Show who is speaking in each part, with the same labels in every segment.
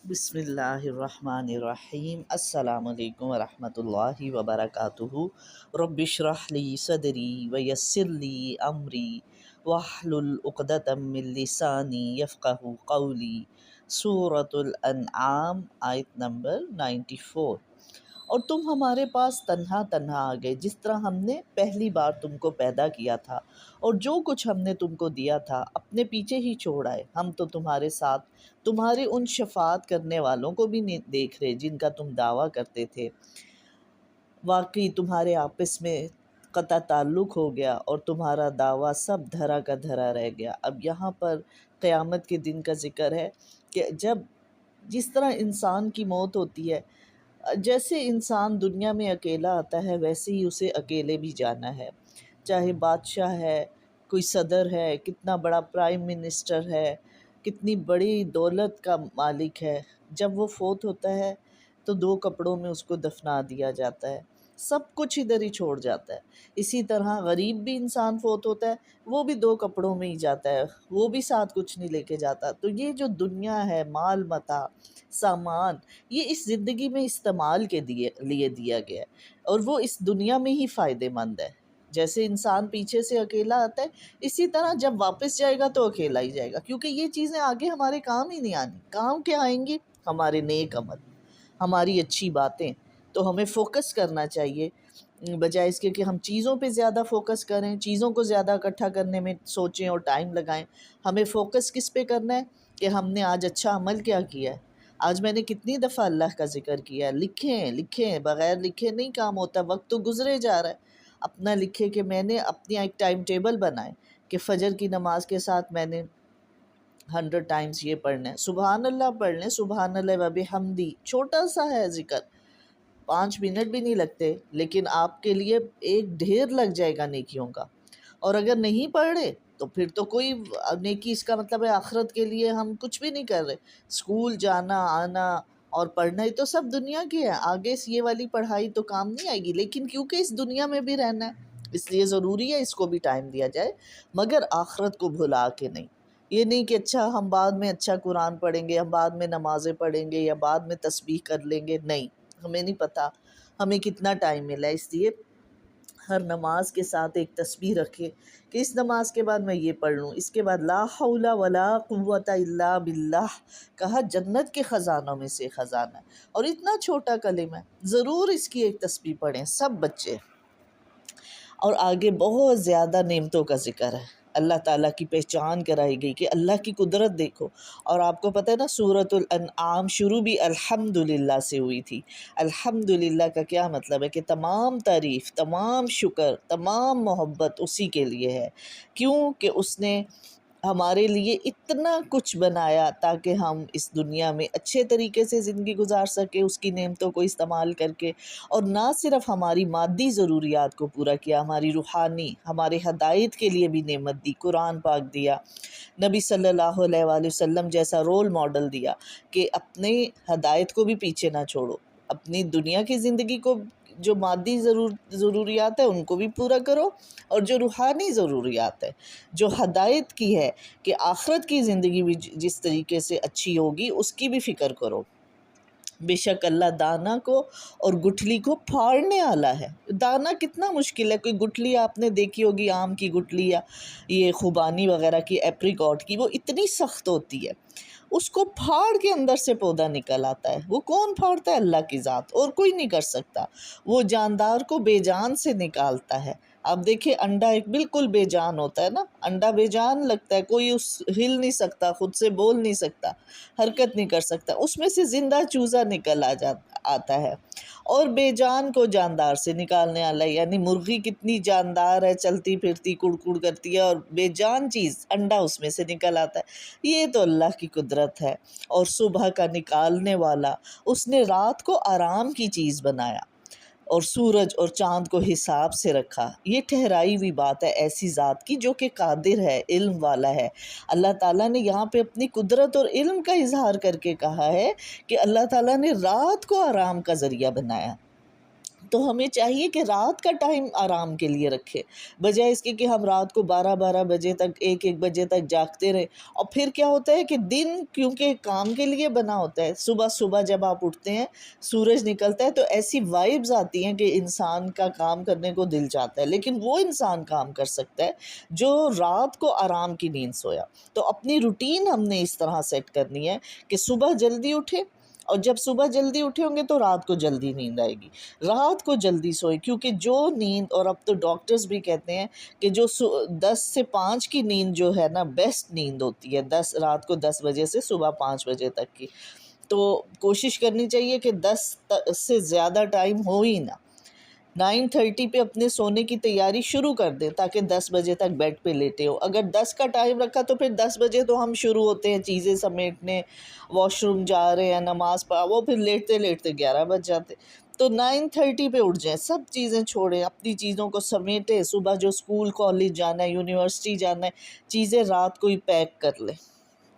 Speaker 1: بسم اللہ الرحمن الرحیم السلام علیکم ورحمۃ اللہ وبرکاتہ رب اشرح لی صدری ویسر لی امری واحلل عقدۃ من لسانی یفقہوا قولی۔ سورۃ الانعام آیت نمبر 94۔ اور تم ہمارے پاس تنہا تنہا آ گئے جس طرح ہم نے پہلی بار تم کو پیدا کیا تھا، اور جو کچھ ہم نے تم کو دیا تھا اپنے پیچھے ہی چھوڑ آئے۔ ہم تو تمہارے ساتھ تمہارے ان شفاعت کرنے والوں کو بھی نہیں دیکھ رہے جن کا تم دعویٰ کرتے تھے۔ واقعی تمہارے آپس میں قطع تعلق ہو گیا اور تمہارا دعویٰ سب دھرا کا دھرا رہ گیا۔ اب یہاں پر قیامت کے دن کا ذکر ہے کہ جس طرح انسان کی موت ہوتی ہے، جیسے انسان دنیا میں اکیلا آتا ہے ویسے ہی اسے اکیلے بھی جانا ہے، چاہے بادشاہ ہے، کوئی صدر ہے، کتنا بڑا پرائم منسٹر ہے، کتنی بڑی دولت کا مالک ہے، جب وہ فوت ہوتا ہے تو 2 کپڑوں میں اس کو دفنا دیا جاتا ہے، سب کچھ ادھر ہی چھوڑ جاتا ہے۔ اسی طرح غریب بھی انسان فوت ہوتا ہے، وہ بھی 2 کپڑوں میں ہی جاتا ہے، وہ بھی ساتھ کچھ نہیں لے کے جاتا۔ تو یہ جو دنیا ہے، مال متاع، سامان، یہ اس زندگی میں استعمال کے لیے دیا گیا ہے، اور وہ اس دنیا میں ہی فائدے مند ہے۔ جیسے انسان پیچھے سے اکیلا آتا ہے، اسی طرح جب واپس جائے گا تو اکیلا ہی جائے گا، کیونکہ یہ چیزیں آگے ہمارے کام ہی نہیں آنی۔ کام کیا آئیں گی؟ ہمارے نیک عمل، ہماری اچھی باتیں۔ تو ہمیں فوکس کرنا چاہیے، بجائے اس کے کہ ہم چیزوں پہ زیادہ فوکس کریں، چیزوں کو زیادہ اکٹھا کرنے میں سوچیں اور ٹائم لگائیں۔ ہمیں فوکس کس پہ کرنا ہے کہ ہم نے آج اچھا عمل کیا کیا ہے، آج میں نے کتنی دفعہ اللہ کا ذکر کیا ہے۔ لکھیں، بغیر لکھے نہیں کام ہوتا، وقت تو گزرے جا رہا ہے۔ اپنا لکھے کہ میں نے اپنی ایک ٹائم ٹیبل بنائے کہ فجر کی نماز کے ساتھ میں نے 100 ٹائمز یہ پڑھنا ہے، سبحان اللہ پڑھ لیں، سبحان اللہ و بحمدی، چھوٹا سا ہے ذکر، 5 منٹ بھی نہیں لگتے، لیکن آپ کے لیے ایک ڈھیر لگ جائے گا نیکیوں کا۔ اور اگر نہیں پڑھ رہے تو پھر تو کوئی نیکی، اس کا مطلب ہے آخرت کے لیے ہم کچھ بھی نہیں کر رہے۔ اسکول جانا آنا اور پڑھنا ہی تو سب دنیا کی ہے، آگے سے یہ والی پڑھائی تو کام نہیں آئے گی، لیکن کیونکہ اس دنیا میں بھی رہنا ہے اس لیے ضروری ہے اس کو بھی ٹائم دیا جائے، مگر آخرت کو بھلا کے نہیں۔ یہ نہیں کہ اچھا ہم بعد میں اچھا قرآن پڑھیں گے، ہم بعد میں نمازیں پڑھیں گے یا بعد میں تسبیح کر لیں گے، نہیں، ہمیں نہیں پتہ ہمیں کتنا ٹائم ملا، اس لیے ہر نماز کے ساتھ ایک تسبیح رکھے کہ اس نماز کے بعد میں یہ پڑھ لوں، اس کے بعد لا حول ولا قوت الا باللہ کہا جنت کے خزانوں میں سے خزانہ ہے، اور اتنا چھوٹا کلمہ ہے، ضرور اس کی ایک تسبیح پڑھیں سب بچے۔ اور آگے بہت زیادہ نعمتوں کا ذکر ہے، اللہ تعالیٰ کی پہچان کرائی گئی کہ اللہ کی قدرت دیکھو۔ اور آپ کو پتہ ہے نا، سورۃ الانعام شروع بھی الحمدللہ سے ہوئی تھی۔ الحمدللہ کا کیا مطلب ہے کہ تمام تعریف، تمام شکر، تمام محبت اسی کے لیے ہے۔ کیوں کہ اس نے ہمارے لیے اتنا کچھ بنایا تاکہ ہم اس دنیا میں اچھے طریقے سے زندگی گزار سکیں اس کی نعمتوں کو استعمال کر کے، اور نہ صرف ہماری مادی ضروریات کو پورا کیا، ہماری روحانی، ہمارے ہدایت کے لیے بھی نعمت دی، قرآن پاک دیا، نبی صلی اللہ علیہ وآلہ وسلم جیسا رول ماڈل دیا کہ اپنے ہدایت کو بھی پیچھے نہ چھوڑو، اپنی دنیا کی زندگی کو جو مادی ضروریات ہے ان کو بھی پورا کرو، اور جو روحانی ضروریات ہے، جو ہدایت کی ہے کہ آخرت کی زندگی بھی جس طریقے سے اچھی ہوگی اس کی بھی فکر کرو۔ بے شک اللہ دانا کو اور گٹھلی کو پھاڑنے والا ہے۔ دانا کتنا مشکل ہے، کوئی گٹھلی آپ نے دیکھی ہوگی، آم کی گٹھلی یا یہ خوبانی وغیرہ کی، ایپریکاٹ کی، وہ اتنی سخت ہوتی ہے، اس کو پھاڑ کے اندر سے پودا نکل آتا ہے۔ وہ کون پھاڑتا ہے؟ اللہ کی ذات، اور کوئی نہیں کر سکتا۔ وہ جاندار کو بے جان سے نکالتا ہے۔ آپ دیکھیں انڈا ایک بالکل بے جان ہوتا ہے نا، انڈا بے جان لگتا ہے، کوئی ہل نہیں سکتا، خود سے بول نہیں سکتا، حرکت نہیں کر سکتا، اس میں سے زندہ چوزا نکل آتا ہے، اور بے جان کو جاندار سے نکالنے والا، یعنی مرغی کتنی جاندار ہے، چلتی پھرتی کڑ کڑ کرتی ہے، اور بے جان چیز انڈا اس میں سے نکل آتا ہے۔ یہ تو اللہ کی قدرت ہے۔ اور صبح کا نکالنے والا، اس نے رات کو آرام کی چیز بنایا اور سورج اور چاند کو حساب سے رکھا۔ یہ ٹھہرائی ہوئی بات ہے ایسی ذات کی جو کہ قادر ہے، علم والا ہے۔ اللہ تعالیٰ نے یہاں پہ اپنی قدرت اور علم کا اظہار کر کے کہا ہے کہ اللہ تعالیٰ نے رات کو آرام کا ذریعہ بنایا، تو ہمیں چاہیے کہ رات کا ٹائم آرام کے لیے رکھے، بجائے اس کے کہ ہم رات کو 12 بجے تک 1 بجے تک جاگتے رہیں۔ اور پھر کیا ہوتا ہے کہ دن کیونکہ کام کے لیے بنا ہوتا ہے، صبح جب آپ اٹھتے ہیں سورج نکلتا ہے تو ایسی وائبز آتی ہیں کہ انسان کا کام کرنے کو دل چاہتا ہے، لیکن وہ انسان کام کر سکتا ہے جو رات کو آرام کی نیند سویا۔ تو اپنی روٹین ہم نے اس طرح سیٹ کرنی ہے کہ صبح جلدی اٹھے، اور جب صبح جلدی اٹھے ہوں گے تو رات کو جلدی نیند آئے گی، رات کو جلدی سوئے، کیونکہ جو نیند، اور اب تو ڈاکٹرز بھی کہتے ہیں کہ جو 10 سے 5 کی نیند جو ہے نا بیسٹ نیند ہوتی ہے، رات کو 10 بجے سے صبح 5 بجے تک کی، تو کوشش کرنی چاہیے کہ 10 سے زیادہ ٹائم ہو ہی نہ۔ 9:30 پہ اپنے سونے کی تیاری شروع کر دیں تاکہ 10 بجے تک بیڈ پہ لیٹے ہو۔ اگر 10 کا ٹائم رکھا تو پھر 10 بجے تو ہم شروع ہوتے ہیں چیزیں سمیٹنے، واش روم جا رہے ہیں، نماز پڑھا، وہ پھر لیٹتے لیٹتے 11 بج جاتے۔ تو 9:30 پہ اٹھ جائیں، سب چیزیں چھوڑیں، اپنی چیزوں کو سمیٹیں، صبح جو اسکول کالج جانا ہے، یونیورسٹی جانا ہے، چیزیں رات کو ہی پیک کر لیں۔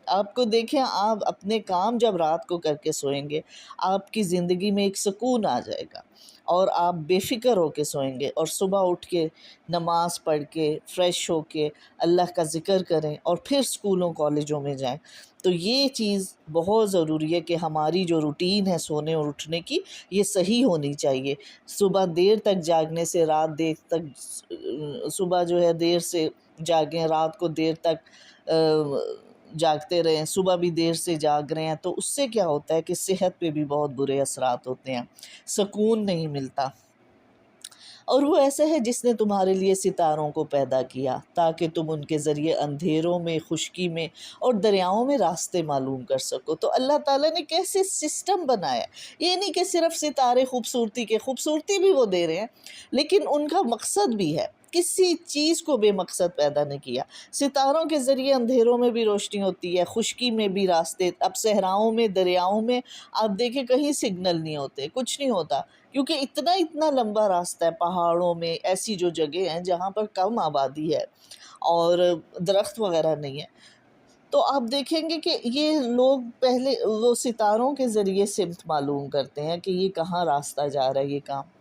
Speaker 1: آپ کو دیکھیں، آپ اپنے کام جب رات کو کر کے سوئیں گے، آپ کی زندگی میں ایک سکون آ جائے گا، اور آپ بے فکر ہو کے سوئیں گے، اور صبح اٹھ کے نماز پڑھ کے فریش ہو کے اللہ کا ذکر کریں اور پھر اسکولوں کالجوں میں جائیں۔ تو یہ چیز بہت ضروری ہے کہ ہماری جو روٹین ہے سونے اور اٹھنے کی، یہ صحیح ہونی چاہیے۔ صبح دیر تک جاگنے سے رات دیر تک، صبح جو ہے دیر سے جاگیں، رات کو دیر تک جاگتے رہیں، صبح بھی دیر سے جاگ رہے ہیں، تو اس سے کیا ہوتا ہے کہ صحت پہ بھی بہت برے اثرات ہوتے ہیں، سکون نہیں ملتا۔ اور وہ ایسا ہے جس نے تمہارے لیے ستاروں کو پیدا کیا تاکہ تم ان کے ذریعے اندھیروں میں، خشکی میں اور دریاؤں میں راستے معلوم کر سکو۔ تو اللہ تعالیٰ نے کیسے سسٹم بنایا، یہ نہیں کہ صرف ستارے خوبصورتی بھی وہ دے رہے ہیں، لیکن ان کا مقصد بھی ہے، کسی چیز کو بے مقصد پیدا نہیں کیا۔ ستاروں کے ذریعے اندھیروں میں بھی روشنی ہوتی ہے، خشکی میں بھی راستے، اب صحراؤں میں، دریاؤں میں آپ دیکھیں کہیں سگنل نہیں ہوتے، کچھ نہیں ہوتا، کیونکہ اتنا لمبا راستہ ہے، پہاڑوں میں ایسی جو جگہ ہیں جہاں پر کم آبادی ہے اور درخت وغیرہ نہیں ہے، تو آپ دیکھیں گے کہ یہ لوگ پہلے وہ ستاروں کے ذریعے سمت معلوم کرتے ہیں کہ یہ کہاں راستہ جا رہا ہے، یہ کام۔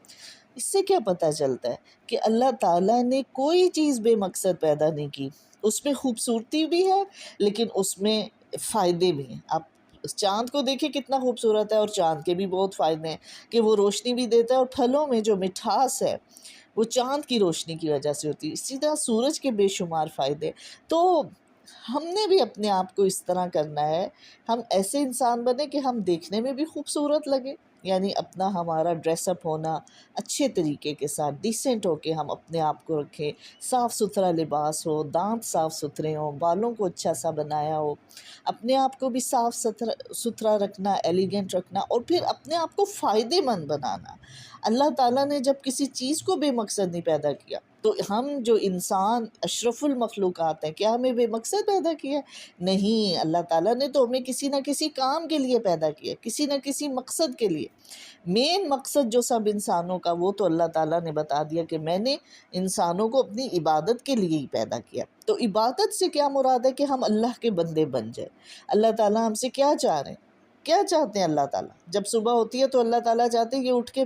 Speaker 1: اس سے کیا پتہ چلتا ہے کہ اللہ تعالیٰ نے کوئی چیز بے مقصد پیدا نہیں کی، اس میں خوبصورتی بھی ہے لیکن اس میں فائدے بھی ہیں۔ آپ چاند کو دیکھیں کتنا خوبصورت ہے، اور چاند کے بھی بہت فائدے ہیں کہ وہ روشنی بھی دیتا ہے، اور پھلوں میں جو مٹھاس ہے وہ چاند کی روشنی کی وجہ سے ہوتی ہے۔ اسی طرح سورج کے بے شمار فائدے۔ تو ہم نے بھی اپنے آپ کو اس طرح کرنا ہے، ہم ایسے انسان بنے کہ ہم دیکھنے میں بھی خوبصورت لگے، یعنی اپنا ہمارا ڈریس اپ ہونا اچھے طریقے کے ساتھ، ڈیسنٹ ہو کے ہم اپنے آپ کو رکھیں، صاف ستھرا لباس ہو، دانت صاف ستھرے ہوں، بالوں کو اچھا سا بنایا ہو، اپنے آپ کو بھی صاف ستھرا رکھنا، ایلیگنٹ رکھنا، اور پھر اپنے آپ کو فائدے مند بنانا۔ اللہ تعالیٰ نے جب کسی چیز کو بے مقصد نہیں پیدا کیا، تو ہم جو انسان اشرف المخلوقات ہیں، کیا ہمیں بے مقصد پیدا کیا؟ نہیں، اللہ تعالیٰ نے تو ہمیں کسی نہ کسی کام کے لیے پیدا کیا، کسی نہ کسی مقصد کے لیے۔ مین مقصد جو سب انسانوں کا، وہ تو اللہ تعالیٰ نے بتا دیا کہ میں نے انسانوں کو اپنی عبادت کے لیے ہی پیدا کیا۔ تو عبادت سے کیا مراد ہے کہ ہم اللہ کے بندے بن جائیں۔ اللہ تعالیٰ ہم سے کیا چاہ رہے ہیں؟ کیا چاہتے ہیں اللہ تعالیٰ؟ جب صبح ہوتی ہے تو اللہ تعالیٰ چاہتے ہیں کہ اٹھ کے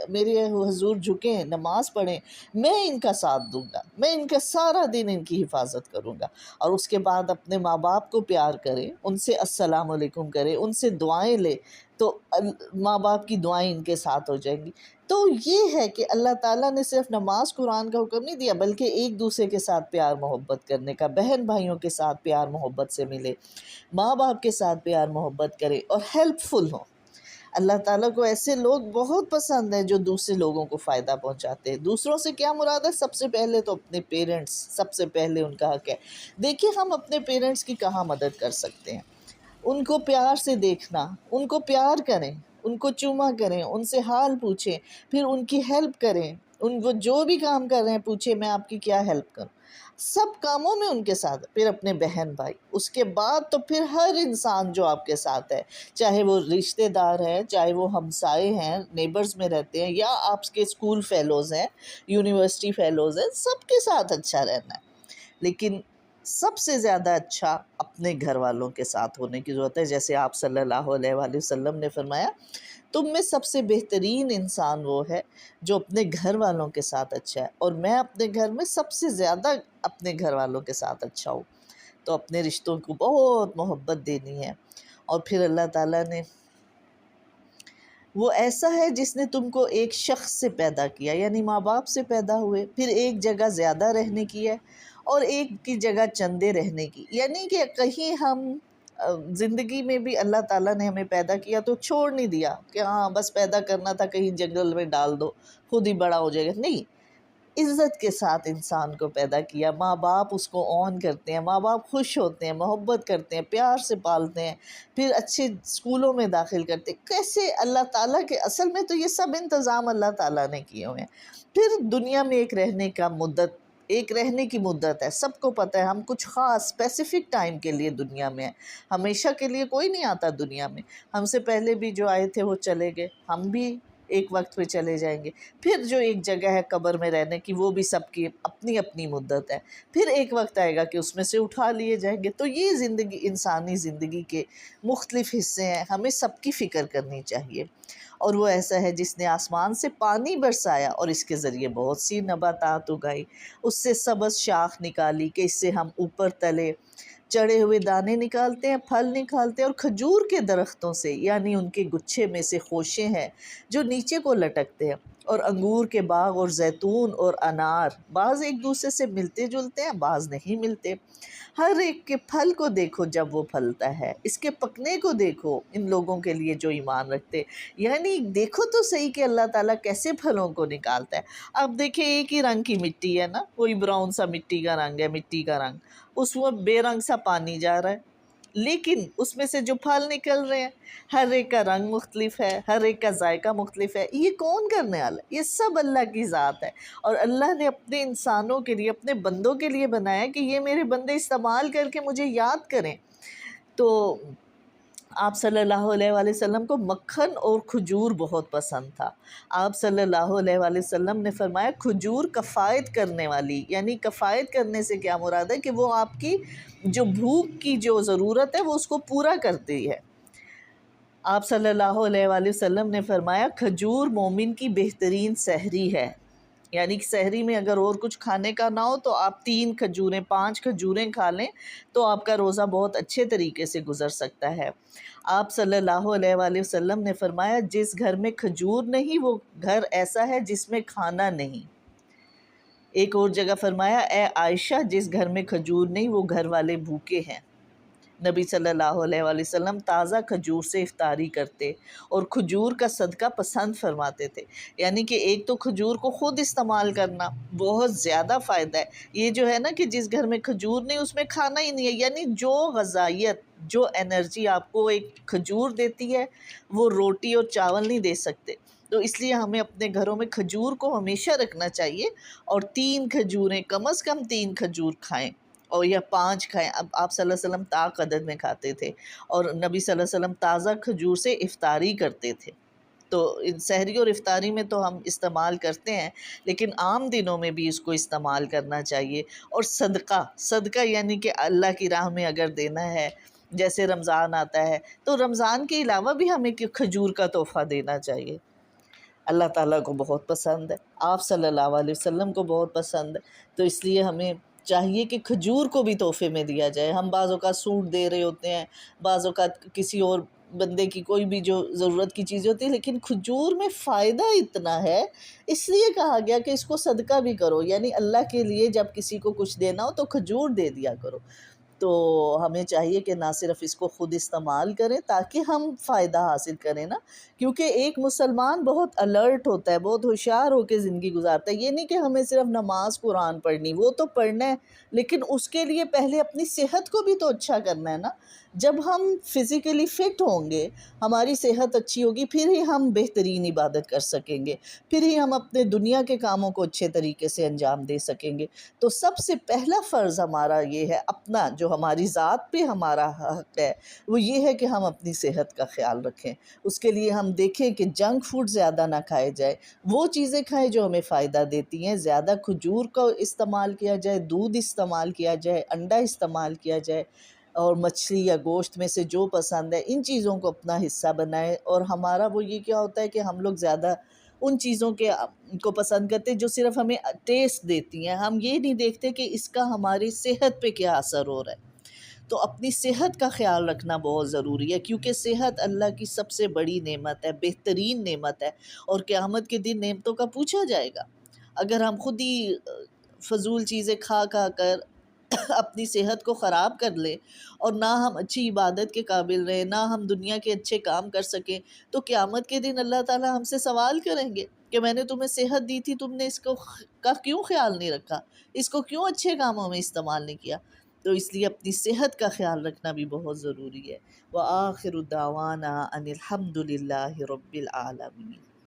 Speaker 1: میرے حضور جھکیں، نماز پڑھیں، میں ان کا ساتھ دوں گا، میں ان کا سارا دن ان کی حفاظت کروں گا، اور اس کے بعد اپنے ماں باپ کو پیار کریں، ان سے السلام علیکم کریں، ان سے دعائیں لیں، تو ماں باپ کی دعائیں ان کے ساتھ ہو جائیں گی۔ تو یہ ہے کہ اللہ تعالیٰ نے صرف نماز قرآن کا حکم نہیں دیا، بلکہ ایک دوسرے کے ساتھ پیار محبت کرنے کا، بہن بھائیوں کے ساتھ پیار محبت سے ملے، ماں باپ کے ساتھ پیار محبت کرے اور ہیلپ فل ہوں۔ اللہ تعالیٰ کو ایسے لوگ بہت پسند ہیں جو دوسرے لوگوں کو فائدہ پہنچاتے ہیں۔ دوسروں سے کیا مراد ہے؟ سب سے پہلے تو اپنے پیرنٹس، سب سے پہلے ان کا حق ہے۔ دیکھیے ہم اپنے پیرنٹس کی کہاں مدد کر سکتے ہیں؟ ان کو پیار سے دیکھنا، ان کو پیار کریں، ان کو چوما کریں، ان سے حال پوچھیں، پھر ان کی ہیلپ کریں، وہ جو بھی کام کر رہے ہیں پوچھیں میں آپ کی کیا ہیلپ کروں، سب کاموں میں ان کے ساتھ، پھر اپنے بہن بھائی، اس کے بعد تو پھر ہر انسان جو آپ کے ساتھ ہے، چاہے وہ رشتہ دار ہے، چاہے وہ ہمسائے ہیں، نیبرز میں رہتے ہیں، یا آپ کے اسکول فیلوز ہیں، یونیورسٹی فیلوز ہیں، سب کے ساتھ اچھا رہنا ہے۔ لیکن سب سے زیادہ اچھا اپنے گھر والوں کے ساتھ ہونے کی ضرورت ہے. جیسے آپ صلی اللہ علیہ وآلہ وسلم نے فرمایا تم میں سب سے بہترین انسان وہ ہے جو اپنے گھر والوں کے ساتھ اچھا ہے، اور میں اپنے گھر میں سب سے زیادہ اپنے گھر والوں کے ساتھ اچھا ہوں. تو اپنے رشتوں کو بہت محبت دینی ہے. اور پھر اللہ تعالیٰ نے وہ ایسا ہے جس نے تم کو ایک شخص سے پیدا کیا، یعنی ماں باپ سے پیدا ہوئے، پھر ایک جگہ زیادہ رہنے کی ہے اور ایک کی جگہ چندے رہنے کی. یعنی کہ کہیں ہم زندگی میں بھی اللہ تعالیٰ نے ہمیں پیدا کیا تو چھوڑ نہیں دیا کہ ہاں بس پیدا کرنا تھا کہیں جنگل میں ڈال دو خود ہی بڑا ہو جائے گا. نہیں، عزت کے ساتھ انسان کو پیدا کیا. ماں باپ اس کو آن کرتے ہیں، ماں باپ خوش ہوتے ہیں، محبت کرتے ہیں، پیار سے پالتے ہیں، پھر اچھے اسکولوں میں داخل کرتے ہیں. کیسے اللہ تعالیٰ کے اصل میں تو یہ سب انتظام اللہ تعالیٰ نے کیے ہوئے ہیں. پھر دنیا میں ایک رہنے کی مدت ہے. سب کو پتہ ہے ہم کچھ خاص اسپیسیفک ٹائم کے لیے دنیا میں ہیں. ہمیشہ کے لیے کوئی نہیں آتا دنیا میں. ہم سے پہلے بھی جو آئے تھے وہ چلے گئے، ہم بھی ایک وقت پہ چلے جائیں گے. پھر جو ایک جگہ ہے قبر میں رہنے کی وہ بھی سب کی اپنی اپنی مدت ہے. پھر ایک وقت آئے گا کہ اس میں سے اٹھا لیے جائیں گے. تو یہ زندگی، انسانی زندگی کے مختلف حصے ہیں، ہمیں سب کی فکر کرنی چاہیے. اور وہ ایسا ہے جس نے آسمان سے پانی برسایا اور اس کے ذریعے بہت سی نباتات اگائی، اس سے سبز شاخ نکالی کہ اس سے ہم اوپر تلے چڑھے ہوئے دانے نکالتے ہیں، پھل نکالتے ہیں. اور کھجور کے درختوں سے، یعنی ان کے گچھے میں سے خوشے ہیں جو نیچے کو لٹکتے ہیں. اور انگور کے باغ اور زیتون اور انار، بعض ایک دوسرے سے ملتے جلتے ہیں، بعض نہیں ملتے. ہر ایک کے پھل کو دیکھو جب وہ پھلتا ہے، اس کے پکنے کو دیکھو ان لوگوں کے لیے جو ایمان رکھتے. یعنی دیکھو تو صحیح کہ اللہ تعالیٰ کیسے پھلوں کو نکالتا ہے. اب دیکھیں ایک ہی رنگ کی مٹی ہے نا، کوئی براؤن سا مٹی کا رنگ ہے، مٹی کا رنگ، اس میں بے رنگ سا پانی جا رہا ہے، لیکن اس میں سے جو پھل نکل رہے ہیں ہر ایک کا رنگ مختلف ہے، ہر ایک کا ذائقہ مختلف ہے. یہ کون کرنے والا ہے؟ یہ سب اللہ کی ذات ہے. اور اللہ نے اپنے انسانوں کے لیے، اپنے بندوں کے لیے بنایا کہ یہ میرے بندے استعمال کر کے مجھے یاد کریں. تو آپ صلی اللہ علیہ وآلہ وسلم کو مکھن اور کھجور بہت پسند تھا. آپ صلی اللہ علیہ وآلہ وسلم نے فرمایا کھجور کفایت کرنے والی، یعنی کفایت کرنے سے کیا مراد ہے کہ وہ آپ کی جو بھوک کی جو ضرورت ہے وہ اس کو پورا کرتی ہے. آپ صلی اللہ علیہ وآلہ وسلم نے فرمایا کھجور مومن کی بہترین سحری ہے. یعنی کہ سحری میں اگر اور کچھ کھانے کا نہ ہو تو آپ 3 کھجوریں 5 کھجوریں کھا لیں تو آپ کا روزہ بہت اچھے طریقے سے گزر سکتا ہے. آپ صلی اللہ علیہ وآلہ وسلم نے فرمایا جس گھر میں کھجور نہیں وہ گھر ایسا ہے جس میں کھانا نہیں. ایک اور جگہ فرمایا اے عائشہ جس گھر میں کھجور نہیں وہ گھر والے بھوکے ہیں. نبی صلی اللہ علیہ وآلہ وسلم تازہ کھجور سے افطاری کرتے اور کھجور کا صدقہ پسند فرماتے تھے. یعنی کہ ایک تو کھجور کو خود استعمال کرنا بہت زیادہ فائدہ ہے. یہ جو ہے نا کہ جس گھر میں کھجور نہیں اس میں کھانا ہی نہیں ہے، یعنی جو غذائیت، جو انرجی آپ کو ایک کھجور دیتی ہے وہ روٹی اور چاول نہیں دے سکتے. تو اس لیے ہمیں اپنے گھروں میں کھجور کو ہمیشہ رکھنا چاہیے، اور 3 کھجوریں کم از کم 3 کھجور کھائیں، اور یا 5 کھائیں. اب آپ صلی اللہ علیہ وسلم طاق عدد میں کھاتے تھے، اور نبی صلی اللہ علیہ وسلم تازہ کھجور سے افطاری کرتے تھے. تو سحری اور افطاری میں تو ہم استعمال کرتے ہیں، لیکن عام دنوں میں بھی اس کو استعمال کرنا چاہیے. اور صدقہ یعنی کہ اللہ کی راہ میں اگر دینا ہے، جیسے رمضان آتا ہے تو رمضان کے علاوہ بھی ہمیں کھجور کا تحفہ دینا چاہیے. اللہ تعالیٰ کو بہت پسند ہے، آپ صلی اللہ علیہ وسلم کو بہت پسند ہے. تو اس لیے ہمیں چاہیے کہ کھجور کو بھی تحفے میں دیا جائے. ہم بعض اوقات سوٹ دے رہے ہوتے ہیں، بعض اوقات کسی اور بندے کی کوئی بھی جو ضرورت کی چیزیں ہوتی ہیں، لیکن کھجور میں فائدہ اتنا ہے اس لیے کہا گیا کہ اس کو صدقہ بھی کرو. یعنی اللہ کے لیے جب کسی کو کچھ دینا ہو تو کھجور دے دیا کرو. تو ہمیں چاہیے کہ نہ صرف اس کو خود استعمال کریں تاکہ ہم فائدہ حاصل کریں نا، کیونکہ ایک مسلمان بہت الرٹ ہوتا ہے، بہت ہوشیار ہو کے زندگی گزارتا ہے. یہ نہیں کہ ہمیں صرف نماز قرآن پڑھنی، وہ تو پڑھنا ہے، لیکن اس کے لیے پہلے اپنی صحت کو بھی تو اچھا کرنا ہے نا. جب ہم فزیکلی فٹ ہوں گے، ہماری صحت اچھی ہوگی، پھر ہی ہم بہترین عبادت کر سکیں گے، پھر ہی ہم اپنے دنیا کے کاموں کو اچھے طریقے سے انجام دے سکیں گے. تو سب سے پہلا فرض ہمارا یہ ہے اپنا جو ہماری ذات پہ ہمارا حق ہے وہ یہ ہے کہ ہم اپنی صحت کا خیال رکھیں۔ اس کے لیے ہم دیکھیں کہ جنک فوڈ زیادہ نہ کھائے جائے، وہ چیزیں کھائیں جو ہمیں فائدہ دیتی ہیں، زیادہ کھجور کا استعمال کیا جائے، دودھ استعمال کیا جائے، انڈا استعمال کیا جائے، اور مچھلی یا گوشت میں سے جو پسند ہے ان چیزوں کو اپنا حصہ بنائیں۔ اور ہمارا وہ یہ کیا ہوتا ہے کہ ہم لوگ زیادہ ان چیزوں کو پسند کرتے ہیں جو صرف ہمیں ٹیسٹ دیتی ہیں، ہم یہ نہیں دیکھتے کہ اس کا ہماری صحت پہ کیا اثر ہو رہا ہے۔ تو اپنی صحت کا خیال رکھنا بہت ضروری ہے، کیونکہ صحت اللہ کی سب سے بڑی نعمت ہے، بہترین نعمت ہے، اور قیامت کے دن نعمتوں کا پوچھا جائے گا۔ اگر ہم خود ہی فضول چیزیں کھا کر اپنی صحت کو خراب کر لیں اور نہ ہم اچھی عبادت کے قابل رہیں، نہ ہم دنیا کے اچھے کام کر سکیں، تو قیامت کے دن اللہ تعالیٰ ہم سے سوال کریں گے کہ میں نے تمہیں صحت دی تھی، تم نے اس کو کا کیوں خیال نہیں رکھا، اس کو کیوں اچھے کاموں میں استعمال نہیں کیا۔ تو اس لیے اپنی صحت کا خیال رکھنا بھی بہت ضروری ہے۔ وآخر دعوانا ان الحمد للہ رب العالمین۔